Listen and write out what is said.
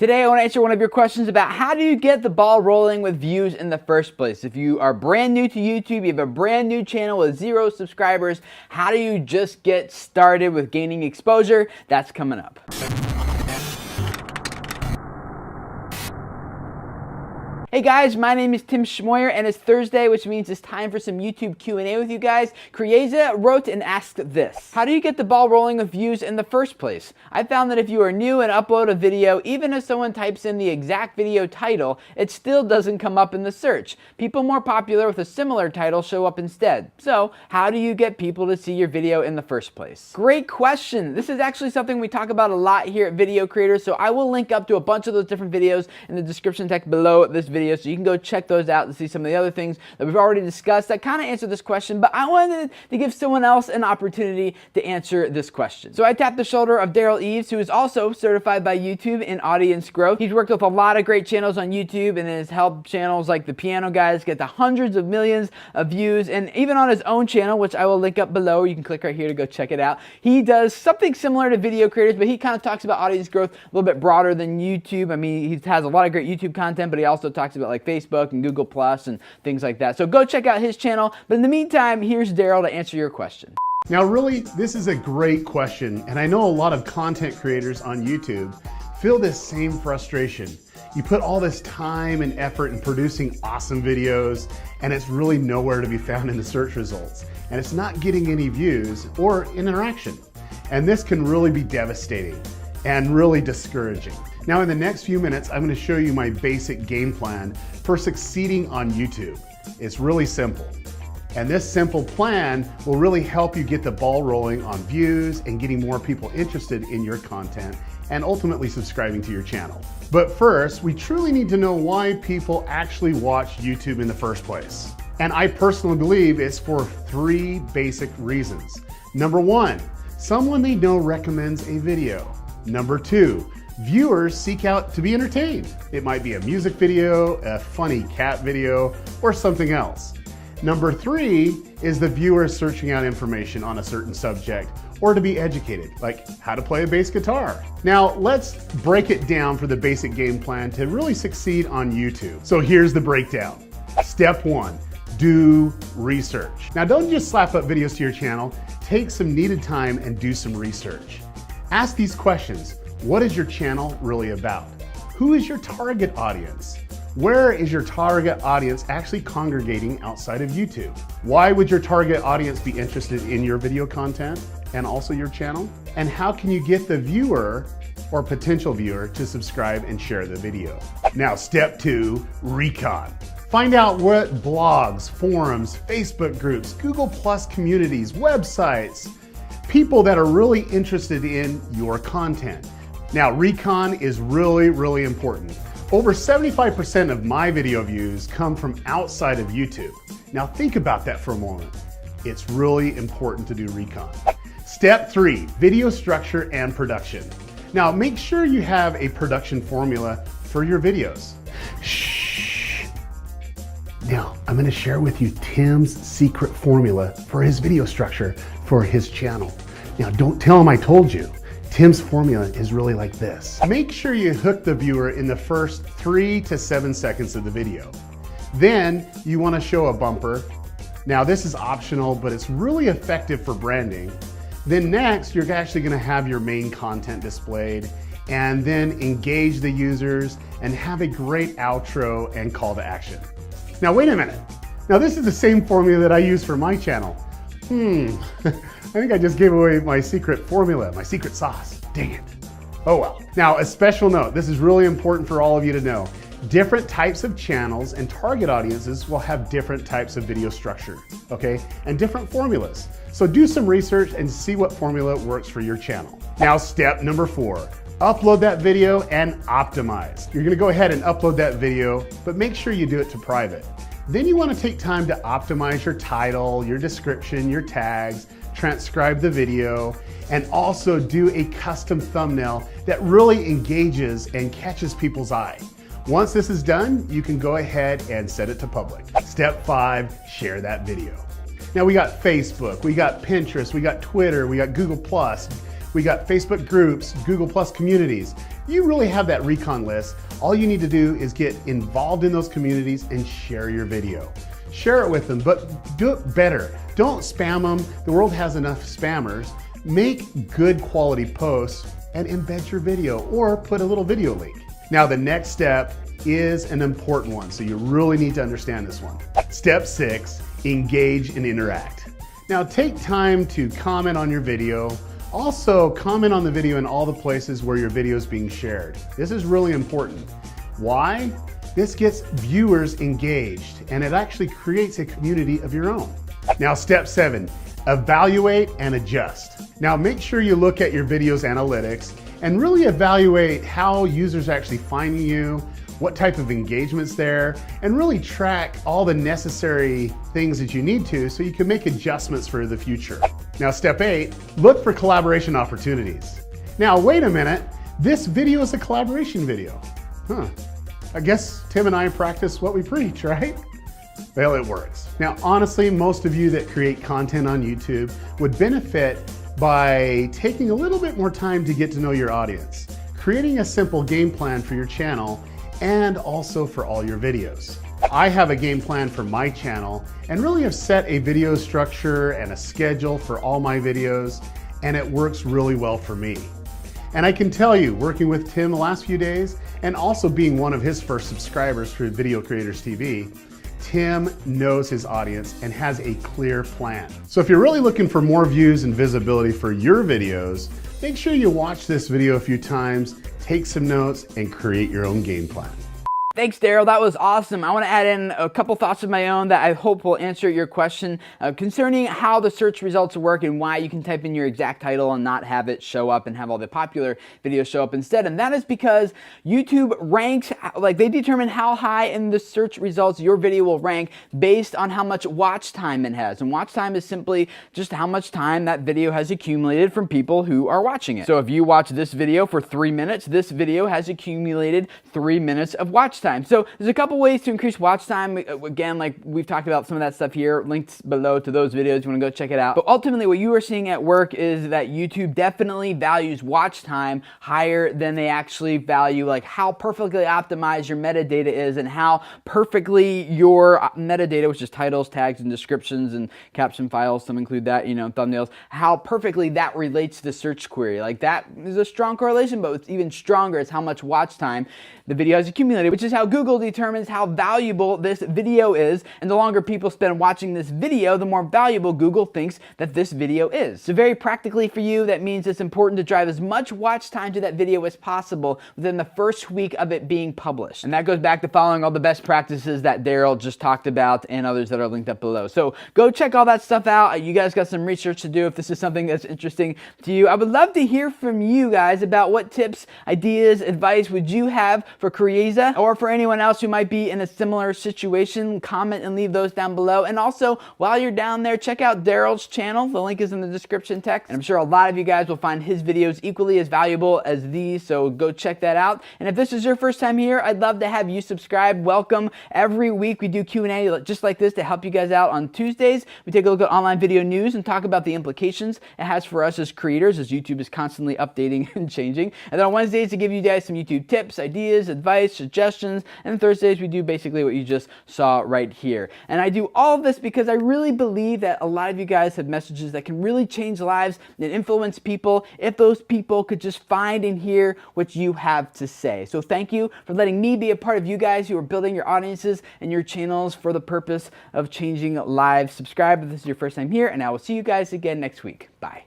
Today I want to answer one of your questions about how do you get the ball rolling with views in the first place. If you are brand new to YouTube, you have a brand new channel with 0 subscribers, how do you just get started with gaining exposure? That's coming up. Hey guys, my name is Tim Schmoyer and it's Thursday, which means it's time for some YouTube Q&A with you guys. Krieza wrote and asked this: how do you get the ball rolling with views in the first place? I found that if you are new and upload a video, even if someone types in the exact video title, it still doesn't come up in the search. People more popular with a similar title show up instead. So, how do you get people to see your video in the first place? Great question. This is actually something we talk about a lot here at Video Creators, so I will link up to a bunch of those different videos in the description text below this video, so you can go check those out and see some of the other things that we've already discussed that kind of answer this question, but I wanted to give someone else an opportunity to answer this question. So I tapped the shoulder of Daryl Eves, who is also certified by YouTube in audience growth. He's worked with a lot of great channels on YouTube and has helped channels like the Piano Guys get to hundreds of millions of views, and even on his own channel, which I will link up below, you can click right here to go check it out. He does something similar to Video Creators, but he kind of talks about audience growth a little bit broader than YouTube. I mean, he has a lot of great YouTube content, but he also talks about like Facebook and Google Plus and things like that. So go check out his channel. But in the meantime, here's Daryl to answer your question. Now really, this is a great question, and I know a lot of content creators on YouTube feel this same frustration. You put all this time and effort in producing awesome videos, and it's really nowhere to be found in the search results. And it's not getting any views or interaction. And this can really be devastating and really discouraging. Now in the next few minutes, I'm going to show you my basic game plan for succeeding on YouTube. It's really simple. And this simple plan will really help you get the ball rolling on views and getting more people interested in your content and ultimately subscribing to your channel. But first, we truly need to know why people actually watch YouTube in the first place. And I personally believe it's for 3 basic reasons. Number 1, someone they know recommends a video. Number 2, viewers seek out to be entertained. It might be a music video, a funny cat video, or something else. Number 3 is the viewer searching out information on a certain subject or to be educated, like how to play a bass guitar. Now let's break it down for the basic game plan to really succeed on YouTube. So here's the breakdown. Step 1, do research. Now don't just slap up videos to your channel, take some needed time and do some research. Ask these questions. What is your channel really about? Who is your target audience? Where is your target audience actually congregating outside of YouTube? Why would your target audience be interested in your video content and also your channel? And how can you get the viewer or potential viewer to subscribe and share the video? Now, step 2, recon. Find out what blogs, forums, Facebook groups, Google Plus communities, websites, people that are really interested in your content. Now, recon is really, really important. Over 75% of my video views come from outside of YouTube. Now think about that for a moment. It's really important to do recon. Step 3, video structure and production. Now make sure you have a production formula for your videos. Shh. Now I'm going to share with you Tim's secret formula for his video structure for his channel. Now don't tell him I told you. Tim's formula is really like this. Make sure you hook the viewer in the first 3 to 7 seconds of the video. Then you want to show a bumper. Now this is optional, but it's really effective for branding. Then next, you're actually going to have your main content displayed and then engage the users and have a great outro and call to action. Now wait a minute. Now this is the same formula that I use for my channel. I think I just gave away my secret formula, my secret sauce. Dang it. Oh well. Now, a special note. This is really important for all of you to know. Different types of channels and target audiences will have different types of video structure, okay? And different formulas. So do some research and see what formula works for your channel. Now, step number 4. Upload that video and optimize. You're gonna go ahead and upload that video, but make sure you do it to private. Then you want to take time to optimize your title, your description, your tags, transcribe the video, and also do a custom thumbnail that really engages and catches people's eye. Once this is done, you can go ahead and set it to public. Step 5, share that video. Now we got Facebook, we got Pinterest, we got Twitter, we got Google Plus, we got Facebook groups, Google Plus communities. you really have that recon list. All you need to do is get involved in those communities and share your video. Share it with them, but do it better. Don't spam them. The world has enough spammers. Make good quality posts and embed your video or put a little video link. Now the next step is an important one, so you really need to understand this one. Step 6, engage and interact. Now take time to comment on your video. Also comment on the video in all the places where your video is being shared. This is really important. Why? This gets viewers engaged and it actually creates a community of your own. Now step 7, evaluate and adjust. Now make sure you look at your video's analytics and really evaluate how users are actually finding you, what type of engagement's there, and really track all the necessary things that you need to so you can make adjustments for the future. Now step 8, look for collaboration opportunities. Now wait a minute, this video is a collaboration video. I guess Tim and I practice what we preach, right? Well, it works. Now honestly, most of you that create content on YouTube would benefit by taking a little bit more time to get to know your audience, creating a simple game plan for your channel, and also for all your videos. I have a game plan for my channel and really have set a video structure and a schedule for all my videos, and it works really well for me. And I can tell you, working with Tim the last few days and also being one of his first subscribers for Video Creators TV, Tim knows his audience and has a clear plan. So if you're really looking for more views and visibility for your videos, make sure you watch this video a few times, take some notes, and create your own game plan. Thanks, Daryl. That was awesome. I want to add in a couple thoughts of my own that I hope will answer your question concerning how the search results work and why you can type in your exact title and not have it show up and have all the popular videos show up instead. And that is because YouTube ranks, like they determine how high in the search results your video will rank based on how much watch time it has. And watch time is simply just how much time that video has accumulated from people who are watching it. So if you watch this video for 3 minutes, this video has accumulated 3 minutes of watch time. So there's a couple ways to increase watch time. Again, like we've talked about some of that stuff here, links below to those videos. You want to go check it out. But ultimately what you are seeing at work is that YouTube definitely values watch time higher than they actually value like how perfectly optimized your metadata is and how perfectly your metadata, which is titles, tags, and descriptions and caption files, some include that, you know, thumbnails, how perfectly that relates to the search query. Like that is a strong correlation, but what's even stronger is how much watch time the video has accumulated, which is how Google determines how valuable this video is. And the longer people spend watching this video, the more valuable Google thinks that this video is. So very practically for you, that means it's important to drive as much watch time to that video as possible within the first week of it being published. And that goes back to following all the best practices that Daryl just talked about and others that are linked up below. So go check all that stuff out. You guys got some research to do if this is something that's interesting to you. I would love to hear from you guys about what tips, ideas, advice would you have for Creaza or for anyone else who might be in a similar situation. Comment and leave those down below. And also, while you're down there, check out Daryl's channel. The link is in the description text. And I'm sure a lot of you guys will find his videos equally as valuable as these, so go check that out. And if this is your first time here, I'd love to have you subscribe. Welcome. Every week we do Q&A just like this to help you guys out. On Tuesdays, we take a look at online video news and talk about the implications it has for us as creators, as YouTube is constantly updating and changing. And then on Wednesdays, to give you guys some YouTube tips, ideas, advice, suggestions. And Thursdays, we do basically what you just saw right here. And I do all of this because I really believe that a lot of you guys have messages that can really change lives and influence people if those people could just find and hear what you have to say. So thank you for letting me be a part of you guys who are building your audiences and your channels for the purpose of changing lives. Subscribe if this is your first time here, and I will see you guys again next week. Bye.